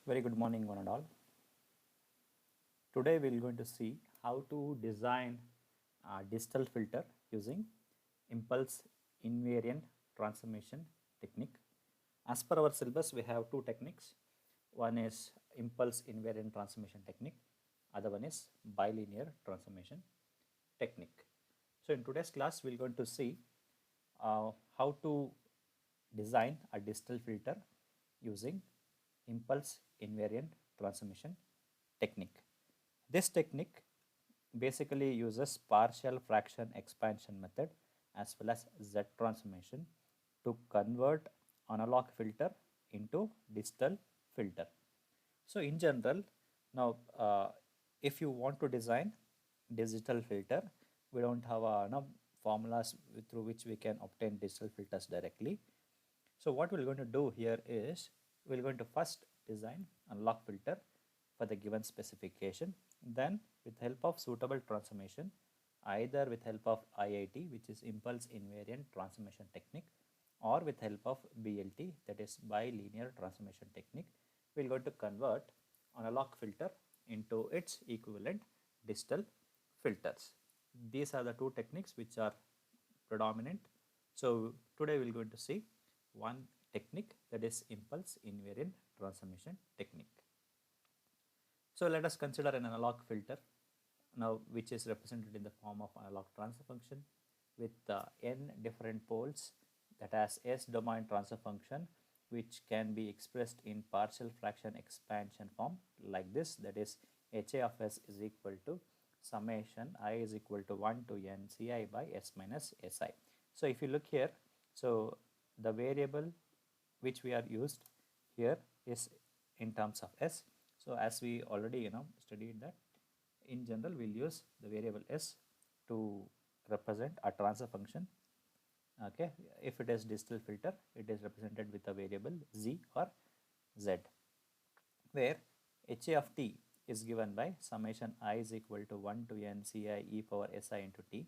Very good morning, one and all. Today we are going to see how to design a digital filter using impulse invariant transformation technique. As per our syllabus, we have two techniques. One is impulse invariant transformation technique, other one is bilinear transformation technique. So in today's class, we're going to see how to design a digital filter using impulse invariant transformation technique. This technique basically uses partial fraction expansion method as well as Z transformation to convert analog filter into digital filter. So in general, now if you want to design digital filter, we don't have formulas through which we can obtain digital filters directly. So what we're going to do here is we're going to first design analog filter for the given specification. Then with help of suitable transformation, either with help of IIT, which is impulse invariant transformation technique, or with help of BLT, that is bilinear transformation technique, we're going to convert analog filter into its equivalent digital filters. These are the two techniques which are predominant. So today we're going to see one technique, that is impulse invariant transformation technique. So let us consider an analog filter now, which is represented in the form of analog transfer function with n different poles, that has S domain transfer function, which can be expressed in partial fraction expansion form like this, that is HA of S is equal to summation I is equal to 1 to n Ci by S minus Si. So if you look here, so the variable which we are used here is in terms of S. So as we already studied that, in general we'll use the variable S to represent a transfer function. Okay, if it is digital filter, it is represented with a variable Z or Z, where HA of t is given by summation I is equal to 1 to n Ci e power Si into t.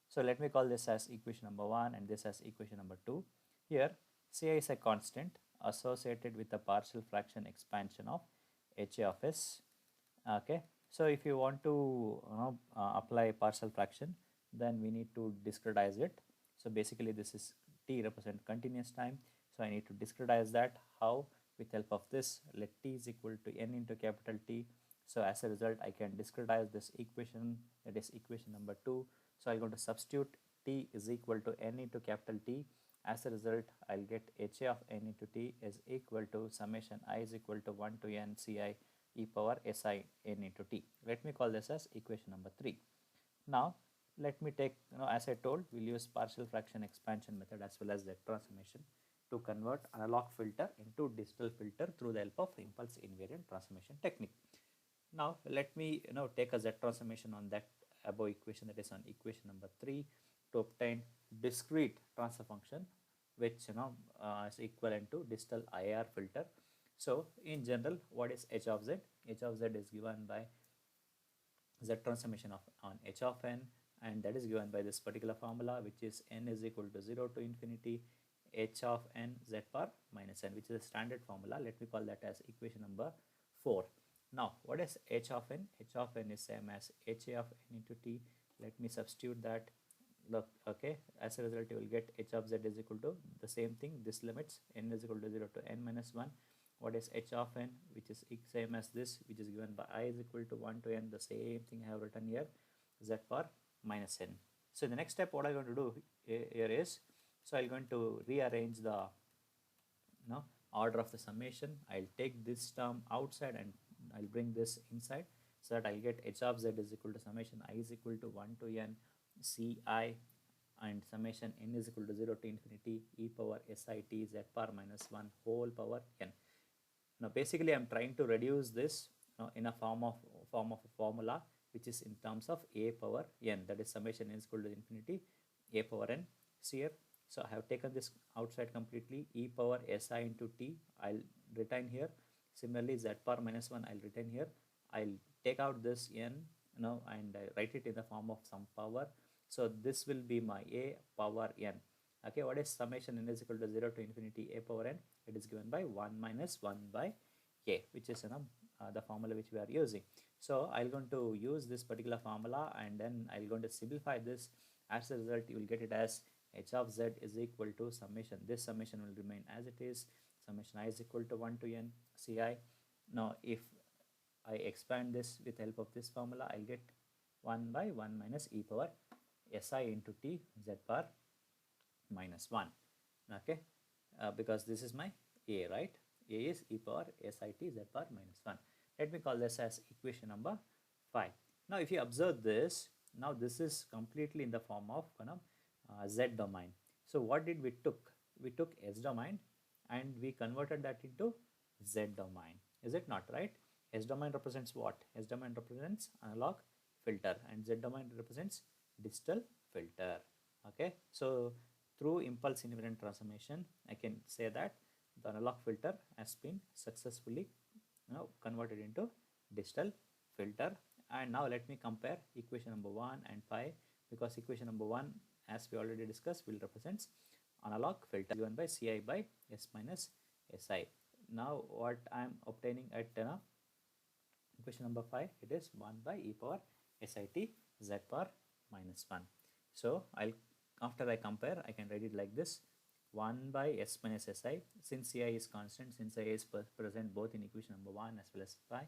So let me call this as equation number 1 and this as equation number 2. Here Ci is a constant associated with the partial fraction expansion of HA of S. Okay, so if you want to apply partial fraction, then we need to discretize it. So basically this is t represent continuous time, so I need to discretize that. How? With help of this, let t is equal to n into capital T. So as a result, I can discretize this equation, that is equation number 2. So I'm going to substitute t is equal to n into capital T. As a result, I'll get HA of n into t is equal to summation I is equal to 1 to n Ci e power Si n into t. Let me call this as equation number 3. Now let me take, as I told, we'll use partial fraction expansion method as well as Z transformation to convert analog filter into digital filter through the help of impulse invariant transformation technique. Now let me take a Z transformation on that above equation, that is on equation number 3, to obtain discrete transfer function which is equivalent to digital IR filter. So in general, what is H of Z? H of Z is given by Z transformation of on H of n, and that is given by this particular formula, which is n is equal to 0 to infinity H of n Z power minus n, which is a standard formula. Let me call that as equation number 4. Now what is H of n? H of n is same as HA of n into t. Let me substitute that. Look, okay, as a result you will get H of Z is equal to the same thing, this limits n is equal to 0 to n minus 1. What is H of n, which is same as this, which is given by I is equal to 1 to n, the same thing I have written here, Z power minus n. So the next step, what I'm going to do here is, so I'm going to rearrange the order of the summation. I'll take this term outside and I'll bring this inside, so that I'll get H of Z is equal to summation I is equal to 1 to n Ci and summation n is equal to 0 to infinity e power Si t Z power minus 1 whole power n. Now basically I'm trying to reduce this in a form of a formula which is in terms of a power n, that is summation n is equal to infinity a power n here. So I have taken this outside completely, e power Si into t I'll retain here. Similarly Z power minus 1 I'll retain here. I'll take out this n and write it in the form of some power. So this will be my a power n. Okay, what is summation n is equal to 0 to infinity a power n? It is given by 1 minus 1 by k, which is the formula which we are using. So I'm going to use this particular formula, and then I'm going to simplify this. As a result, you will get it as h of z is equal to summation. This summation will remain as it is. Summation I is equal to 1 to n ci. Now if I expand this with help of this formula, I'll get 1 by 1 minus e power si into t z power minus 1. Okay, because this is my a, right? A is e power sit z power minus 1. Let me call this as equation number 5. Now if you observe this, now this is completely in the form of z domain. So what did we took? We took s domain and we converted that into z domain. Is it not right? S domain represents what? S domain represents analog filter and Z domain represents digital filter. Okay, so through impulse invariant transformation, I can say that the analog filter has been successfully converted into digital filter. And now let me compare equation number 1 and 5, because equation number 1, as we already discussed, will represent analog filter given by Ci by S minus Si. Now what I am obtaining at equation number 5, it is 1 by e power sit z power minus 1. So after I compare, I can write it like this: 1 by s minus si. Since ci is constant, since I is present both in equation number 1 as well as 5,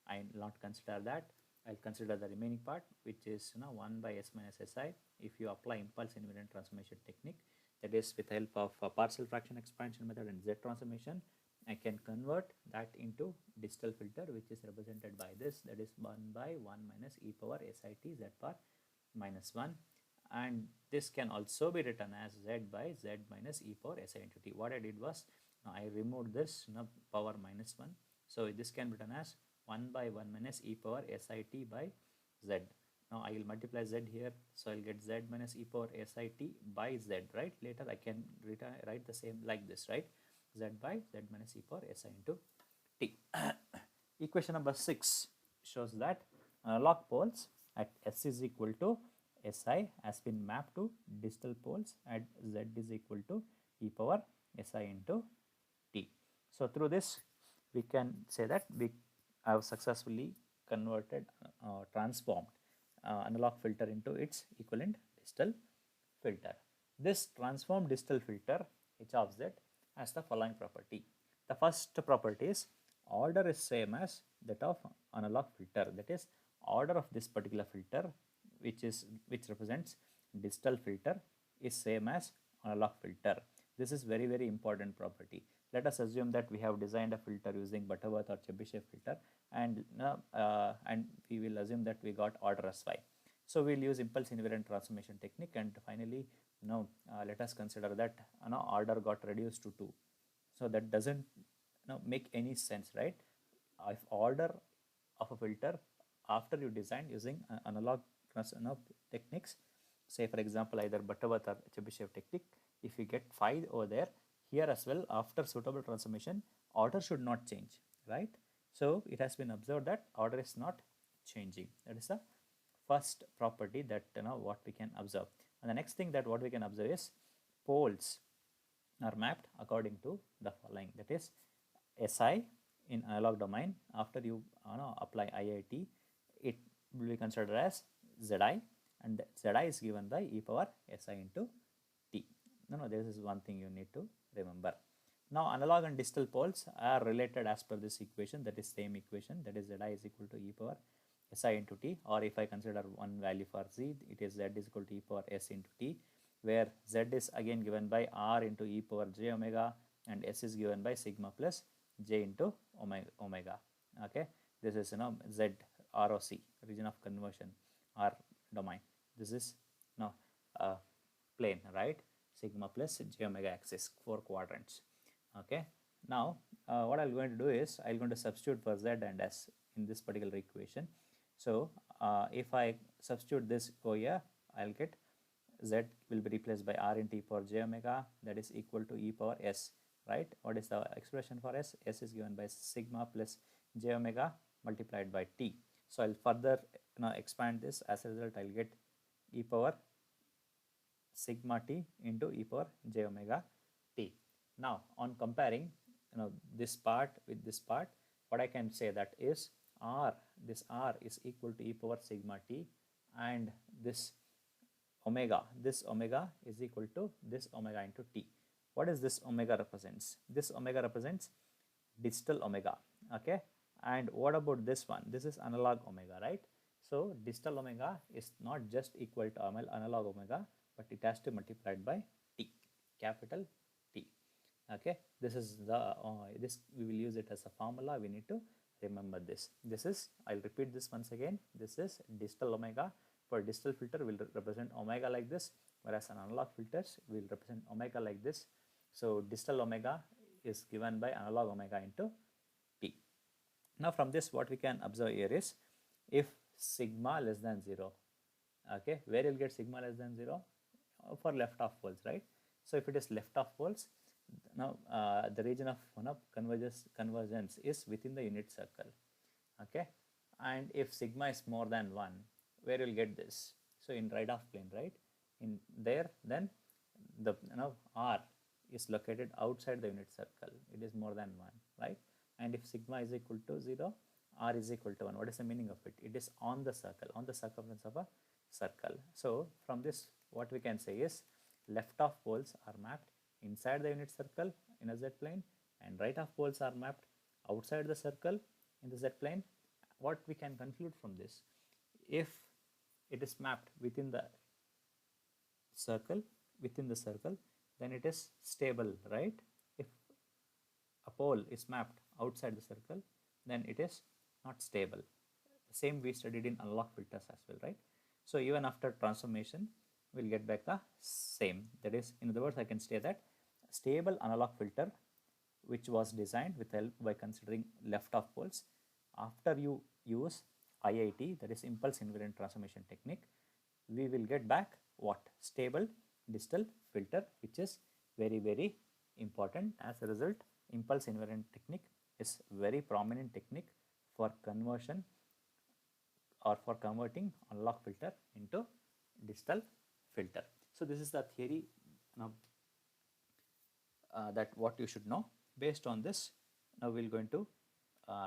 I will not consider that. I'll consider the remaining part, which is 1 by s minus si. If you apply impulse invariant transformation technique, that is with help of partial fraction expansion method and Z transformation, I can convert that into digital filter, which is represented by this, that is 1 by 1 minus e power sit z power minus 1, and this can also be written as z by z minus e power si into t. What I did was, I removed this power minus 1, so this can be written as 1 by 1 minus e power sit by z. Now I will multiply z here, so I'll get z minus e power sit by z, right? Later I can write the same like this, right? Z by z minus e power si into t. Equation number 6 shows that analog poles at s is equal to si has been mapped to digital poles at z is equal to e power si into t. So through this, we can say that we have successfully converted transformed analog filter into its equivalent digital filter. This transformed digital filter h of z has the following property. The first property is order is same as that of analog filter, that is order of this particular filter which represents digital filter is same as analog filter. This is very important property. Let us assume that we have designed a filter using Butterworth or Chebyshev filter, and we will assume that we got order as 5. So we'll use impulse invariant transformation technique, and finally let us consider that order got reduced to 2. So that doesn't make any sense, right? If order of a filter after you design using analog techniques, say for example either Butterworth or Chebyshev technique, if you get 5 over there, here as well after suitable transformation, order should not change, right? So it has been observed that order is not changing. That is the first property that what we can observe. And the next thing that what we can observe is poles are mapped according to the following, that is Si in analog domain. After you apply IIT, it will be considered as Zi, and Zi is given by e power Si into t. This is one thing you need to remember. Now analog and digital poles are related as per this equation, that is same equation, that is Zi is equal to e power Si into t, or if I consider one value for z, it is Z is equal to e power S into t, where Z is again given by R into e power j omega and S is given by sigma plus j into omega. Okay, this is Z ROC, region of conversion, or domain. This is plane, right? Sigma plus j omega axis, 4 quadrants. Okay, now what I'm going to do is I'm going to substitute for Z and S in this particular equation. So if I substitute this here, I'll get Z will be replaced by R into e power j omega, that is equal to e power S, right? What is the expression for S? S is given by sigma plus j omega multiplied by t. So I'll further expand this. As a result, I'll get e power sigma t into e power j omega t. Now on comparing this part with this part, what I can say that is r, this r is equal to e power sigma t, and this omega is equal to this omega into t. What is this omega represents? This omega represents distal omega, okay? And what about this one? This is analog omega, right? So distal omega is not just equal to analog omega, but it has to multiply it by t, capital T. Okay, this is the this we will use it as a formula. We need to remember this. This is, I'll repeat this once again. This is distal omega. For distal filter will represent omega like this, whereas an analog filters will represent omega like this. So distal omega is given by analog omega into T. Now from this, what we can observe here is, if sigma less than 0, okay, where you'll get sigma less than 0? For left half poles, right? So if it is left half poles, now the region of convergence is within the unit circle, okay? And if sigma is more than 1, where you'll get this? So in right half plane, right? In there, then the r is located outside the unit circle. It is more than 1, right? And if sigma is equal to 0, r is equal to 1. What is the meaning of it? It is on the circle, on the circumference of a circle. So from this, what we can say is, left half poles are mapped inside the unit circle in a z plane, and right half poles are mapped outside the circle in the z plane. What we can conclude from this? If it is mapped within the circle, then it is stable, right? If a pole is mapped outside the circle, then it is not stable. The same we studied in analog filters as well, right? So even after transformation, we'll get back the same. That is, in other words, I can say that stable analog filter, which was designed with help by considering left half poles, after you use IIT, that is impulse invariant transformation technique, we will get back what? Stable distal filter, which is very, very important. As a result, impulse invariant technique is very prominent technique for conversion or for converting analog filter into distal filter. So this is the theory that what you should know. Based on this, now we're going to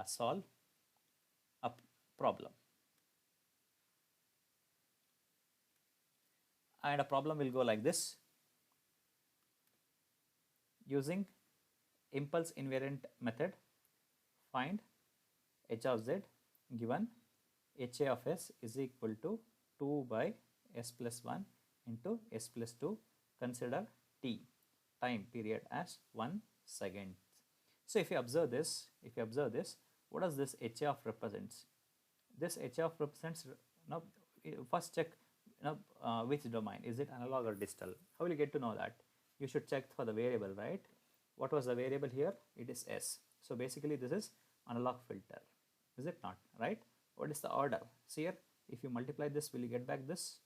solve a problem. And a problem will go like this. Using impulse invariant method, find h of z given ha of s is equal to 2 by s plus 1 into s plus 2. Consider t, time period, as 1 second. So if you observe this, what does this ha of represents? This ha of represents, now first check which domain, is it analog or distal? How will you get to know that? You should check for the variable, right? What was the variable here? It is s. So basically this is analog filter, is it not, right? What is the order? See here, if you multiply this, will you get back this?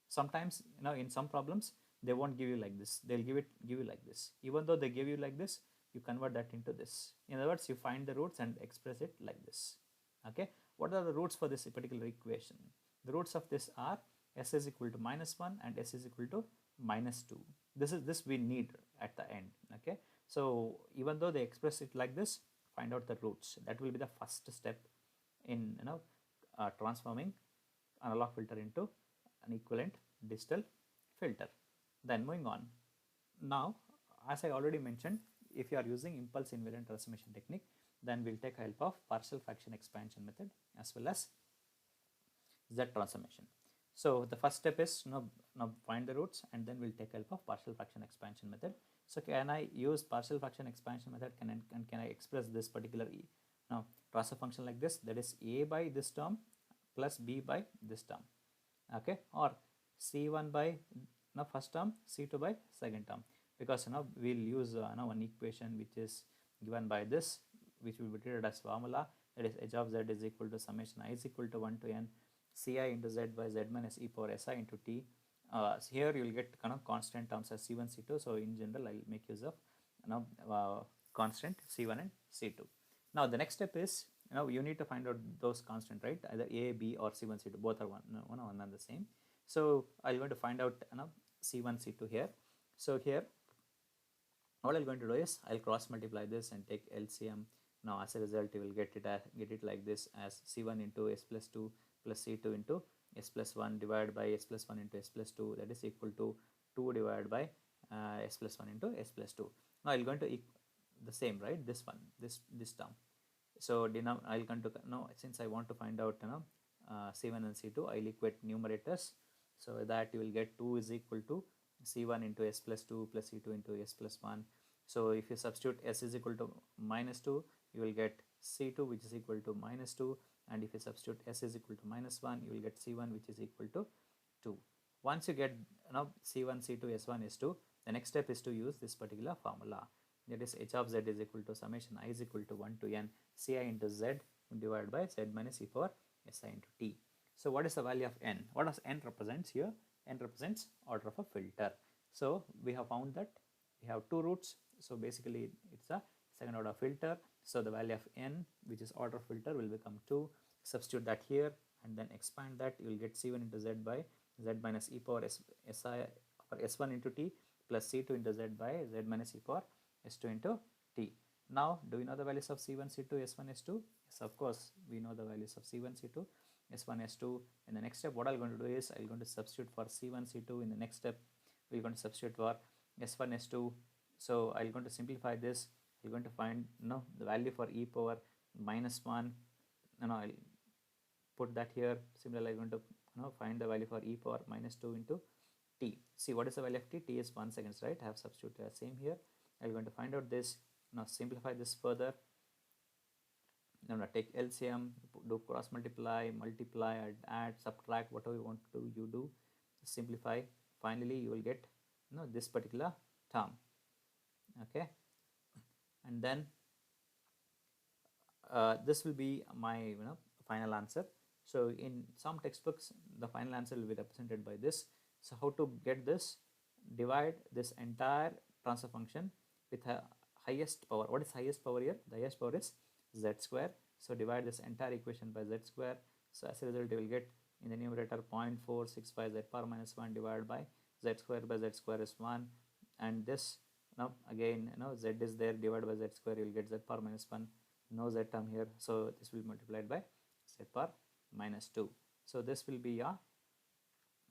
Sometimes in some problems they won't give you like this, they'll give you like this. Even though they give you like this, you convert that into this. In other words, you find the roots and express it like this. Okay, what are the roots for this particular equation? The roots of this are s is equal to -1 and s is equal to -2. This we need at the end. Okay, so even though they express it like this, find out the roots. That will be the first step in transforming analog filter into an equivalent distal filter. Then moving on. Now, as I already mentioned, if you are using impulse invariant transformation technique, then we'll take help of partial fraction expansion method as well as Z transformation. So the first step is now find the roots, and then we'll take help of partial fraction expansion method. So can I use partial fraction expansion method? Can I express this particular transfer function like this? That is a by this term plus b by this term. Okay, or c1 by first term, c2 by second term, because we'll use one equation which is given by this, which will be treated as formula, that is h of z is equal to summation I is equal to 1 to n ci into z by z minus e power si into t. So here you will get constant terms as c1, c2. So in general, I'll make use of constant c1 and c2. Now the next step is you need to find out those constant, right? Either a, b, or c1, c2, both are one and the same. So I'm going to find out c1, c2 here. So here, all I'm going to do is I'll cross multiply this and take LCM. Now as a result you will get it like this as C1 into S plus 2 plus C2 into S plus 1 divided by S plus 1 into S plus 2, that is equal to 2 divided by S plus 1 into S plus 2. Now I'm going to the same, right, this one, this term. So I'll come to now, since I want to find out C1 and C2, I'll equate numerators, so that you will get 2 is equal to C1 into S plus 2 plus C2 into S plus 1. So if you substitute S is equal to minus 2, you will get C2 which is equal to minus 2, and if you substitute S is equal to minus 1, you will get C1 which is equal to 2. Once you get C1, C2, S1, S2, the next step is to use this particular formula. That is h of z is equal to summation I is equal to 1 to n ci into z divided by z minus e power si into t. So what is the value of n? What does n represents here? N represents order of a filter. So we have found that we have two roots. So basically it's a second order filter. So the value of n, which is order filter, will become 2. Substitute that here and then expand that. You will get c1 into z by z minus e power si or s1 into t plus c2 into z by z minus e power s2 into t. Now, do we know the values of c1, c2, s1, s2? Yes, of course, we know the values of c1, c2, s1, s2. In the next step, what I'm going to do is I'm going to substitute for c1, c2. In the next step, we're going to substitute for s1, s2. So I'm going to simplify this. You're going to find the value for e power minus 1. I'll put that here. Similarly, I'm going to find the value for e power minus 2 into t. See, what is the value of t? T is 1 seconds, right? I have substituted the same here. I'm going to find out this. Now simplify this further. Now take LCM, do cross multiply, add, subtract, whatever you want to do, you do. Simplify. Finally, you will get this particular term. Okay, and then this will be my final answer. So in some textbooks, the final answer will be represented by this. So how to get this? Divide this entire transfer function with a highest power. What is highest power here? The highest power is z square. So divide this entire equation by z square. So as a result, you will get in the numerator 0.465 z power minus 1 divided by z square by z square is 1. And this again z is there, divided by z square, you will get z power minus 1. No z term here. So this will be multiplied by z power minus 2. So this will be your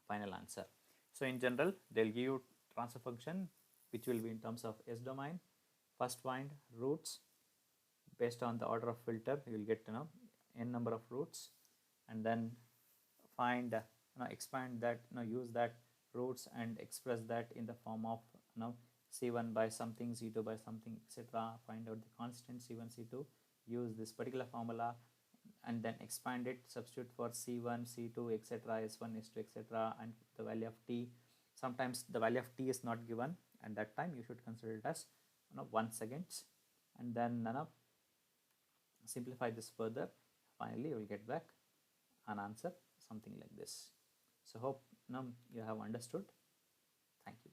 final answer. So in general, they'll give you transfer function which will be in terms of S domain. First find roots based on the order of filter. You will get n number of roots, and then find expand that use that roots and express that in the form of c1 by something, c2 by something, etc. Find out the constant c1, c2. Use this particular formula and then expand it, substitute for c1, c2, etc., s1, s2, etc., and the value of t. Sometimes the value of t is not given, and that time you should consider it as 1 seconds, and then simplify this further. Finally, you will get back an answer something like this. So hope you have understood. Thank you.